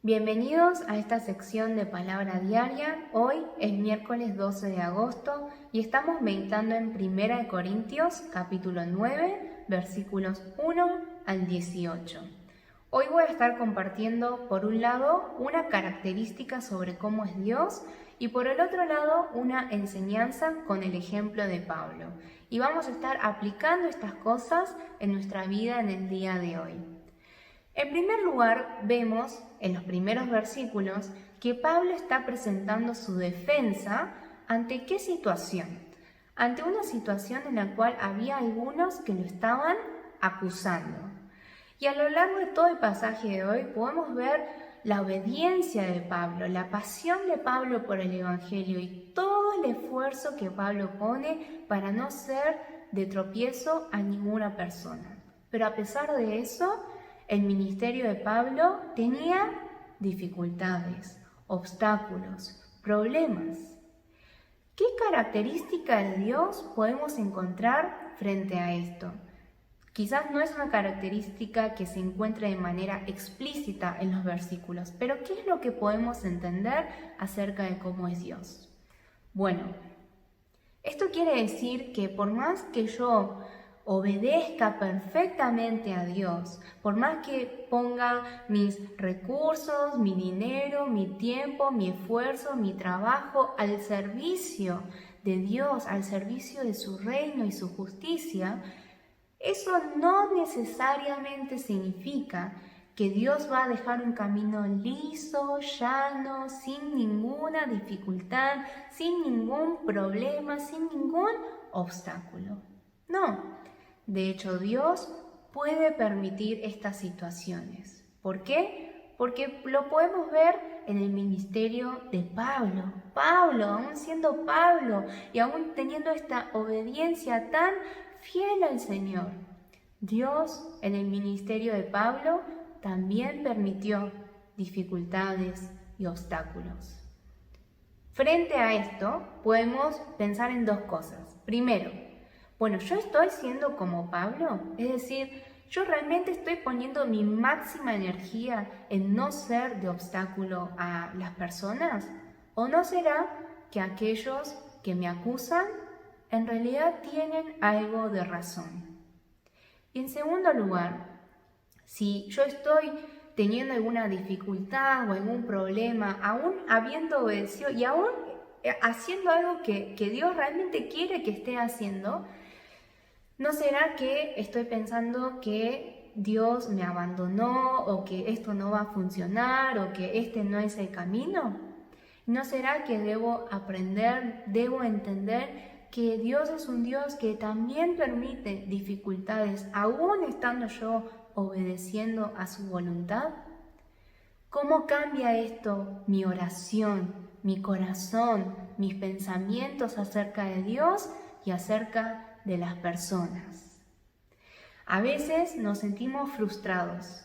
Bienvenidos a esta sección de Palabra Diaria. Hoy es miércoles 12 de agosto y estamos meditando en 1 Corintios capítulo 9, versículos 1 al 18. Hoy voy a estar compartiendo por un lado una característica sobre cómo es Dios y por el otro lado una enseñanza con el ejemplo de Pablo. Y vamos a estar aplicando estas cosas en nuestra vida en el día de hoy. En primer lugar, vemos en los primeros versículos que Pablo está presentando su defensa ante qué situación. Ante una situación en la cual había algunos que lo estaban acusando. Y a lo largo de todo el pasaje de hoy podemos ver la obediencia de Pablo, la pasión de Pablo por el Evangelio y todo el esfuerzo que Pablo pone para no ser de tropiezo a ninguna persona. Pero a pesar de eso, el ministerio de Pablo tenía dificultades, obstáculos, problemas. ¿Qué característica de Dios podemos encontrar frente a esto? Quizás no es una característica que se encuentre de manera explícita en los versículos, pero ¿qué es lo que podemos entender acerca de cómo es Dios? Bueno, esto quiere decir que por más que yo obedezca perfectamente a Dios, por más que ponga mis recursos, mi dinero, mi tiempo, mi esfuerzo, mi trabajo al servicio de Dios, al servicio de su reino y su justicia, eso no necesariamente significa que Dios va a dejar un camino liso, llano, sin ninguna dificultad, sin ningún problema, sin ningún obstáculo. No. De hecho, Dios puede permitir estas situaciones. ¿Por qué? Porque lo podemos ver en el ministerio de Pablo. Pablo, aún siendo Pablo y aún teniendo esta obediencia tan fiel al Señor, Dios en el ministerio de Pablo también permitió dificultades y obstáculos. Frente a esto, podemos pensar en dos cosas. Primero, bueno, ¿yo estoy siendo como Pablo? Es decir, ¿yo realmente estoy poniendo mi máxima energía en no ser de obstáculo a las personas? ¿O no será que aquellos que me acusan en realidad tienen algo de razón? Y en segundo lugar, si yo estoy teniendo alguna dificultad o algún problema, aún habiendo obedecido y aún haciendo algo que Dios realmente quiere que esté haciendo, ¿no será que estoy pensando que Dios me abandonó o que esto no va a funcionar o que este no es el camino? ¿No será que debo aprender, debo entender que Dios es un Dios que también permite dificultades, aún estando yo obedeciendo a su voluntad? ¿Cómo cambia esto mi oración, mi corazón, mis pensamientos acerca de Dios y acerca de las personas? A veces nos sentimos frustrados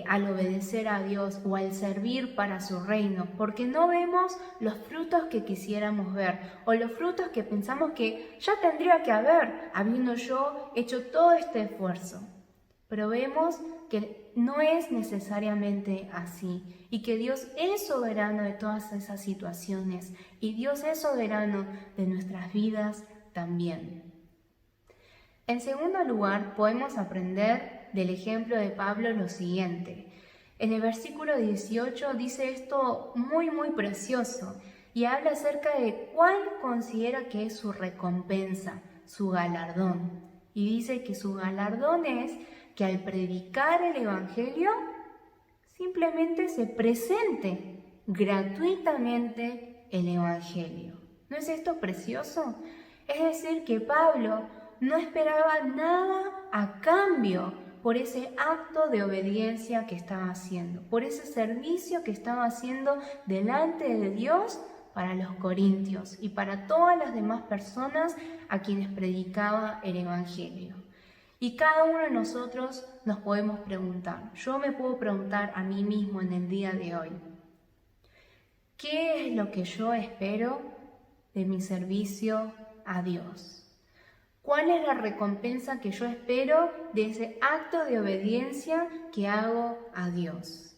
al obedecer a Dios o al servir para su reino, porque no vemos los frutos que quisiéramos ver o los frutos que pensamos que ya tendría que haber, habiendo yo hecho todo este esfuerzo. Pero vemos que no es necesariamente así y que Dios es soberano de todas esas situaciones y Dios es soberano de nuestras vidas también. En segundo lugar, podemos aprender del ejemplo de Pablo lo siguiente. En el versículo 18 dice esto muy precioso y habla acerca de cuál considera que es su recompensa, su galardón. Y dice que su galardón es que al predicar el Evangelio simplemente se presente gratuitamente el Evangelio. ¿No es esto precioso? Es decir, que Pablo no esperaba nada a cambio por ese acto de obediencia que estaba haciendo, por ese servicio que estaba haciendo delante de Dios para los corintios y para todas las demás personas a quienes predicaba el Evangelio. Y cada uno de nosotros nos podemos preguntar, yo me puedo preguntar a mí mismo en el día de hoy, ¿qué es lo que yo espero de mi servicio a Dios? ¿Cuál es la recompensa que yo espero de ese acto de obediencia que hago a Dios?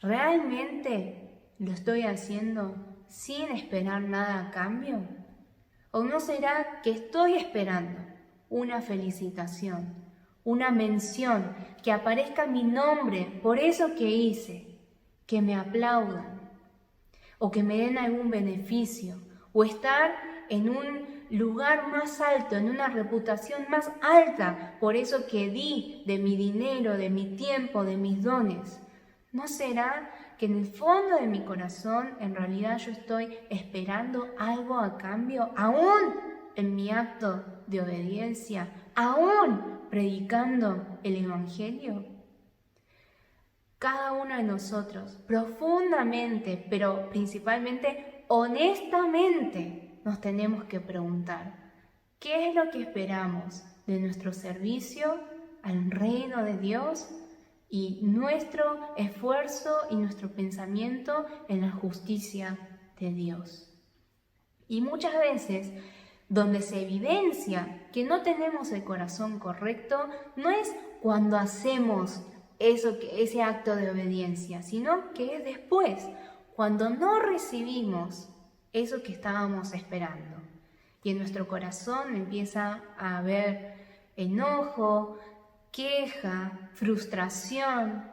¿realmente lo estoy haciendo sin esperar nada a cambio? ¿O no será que estoy esperando una felicitación, una mención, que aparezca mi nombre por eso que hice, que me aplaudan, o que me den algún beneficio, o estar en un lugar más alto, en una reputación más alta, por eso que di de mi dinero, de mi tiempo, de mis dones? ¿No será que en el fondo de mi corazón en realidad yo estoy esperando algo a cambio, aún en mi acto de obediencia, aún predicando el Evangelio? Cada uno de nosotros, profundamente, pero principalmente honestamente, nos tenemos que preguntar, ¿qué es lo que esperamos de nuestro servicio al reino de Dios y nuestro esfuerzo y nuestro pensamiento en la justicia de Dios? Y muchas veces, donde se evidencia que no tenemos el corazón correcto, no es cuando hacemos ese acto de obediencia, sino que es después, cuando no recibimos eso que estábamos esperando. Y en nuestro corazón empieza a haber enojo, queja, frustración,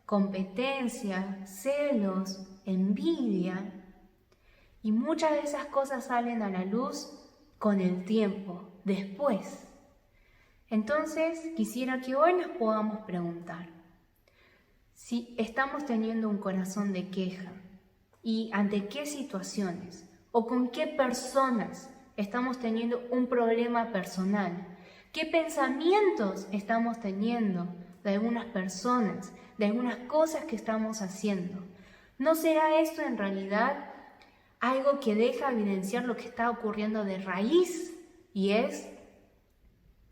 competencia, celos, envidia. Y muchas de esas cosas salen a la luz con el tiempo, después. Entonces, quisiera que hoy nos podamos preguntar si estamos teniendo un corazón de queja y ante qué situaciones o con qué personas estamos teniendo un problema personal, qué pensamientos estamos teniendo de algunas personas, de algunas cosas que estamos haciendo. ¿No será esto en realidad algo que deja evidenciar lo que está ocurriendo de raíz? Y es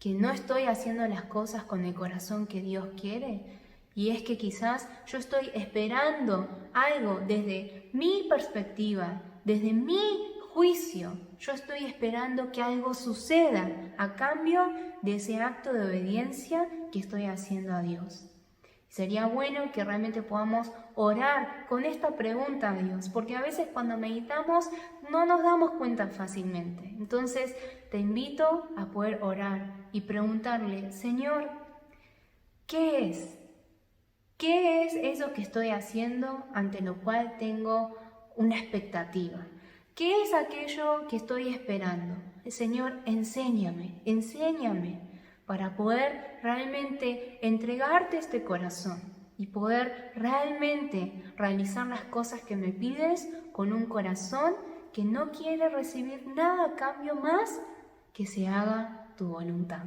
que no estoy haciendo las cosas con el corazón que Dios quiere. Y es que quizás yo estoy esperando algo desde mi perspectiva, desde mi juicio. Yo estoy esperando que algo suceda a cambio de ese acto de obediencia que estoy haciendo a Dios. Sería bueno que realmente podamos orar con esta pregunta a Dios, porque a veces cuando meditamos no nos damos cuenta fácilmente. Entonces te invito a poder orar y preguntarle, Señor, ¿qué es? ¿Qué es eso que estoy haciendo ante lo cual tengo una expectativa? ¿Qué es aquello que estoy esperando? Señor, enséñame para poder realmente entregarte este corazón y poder realmente realizar las cosas que me pides con un corazón que no quiere recibir nada a cambio más que se haga tu voluntad.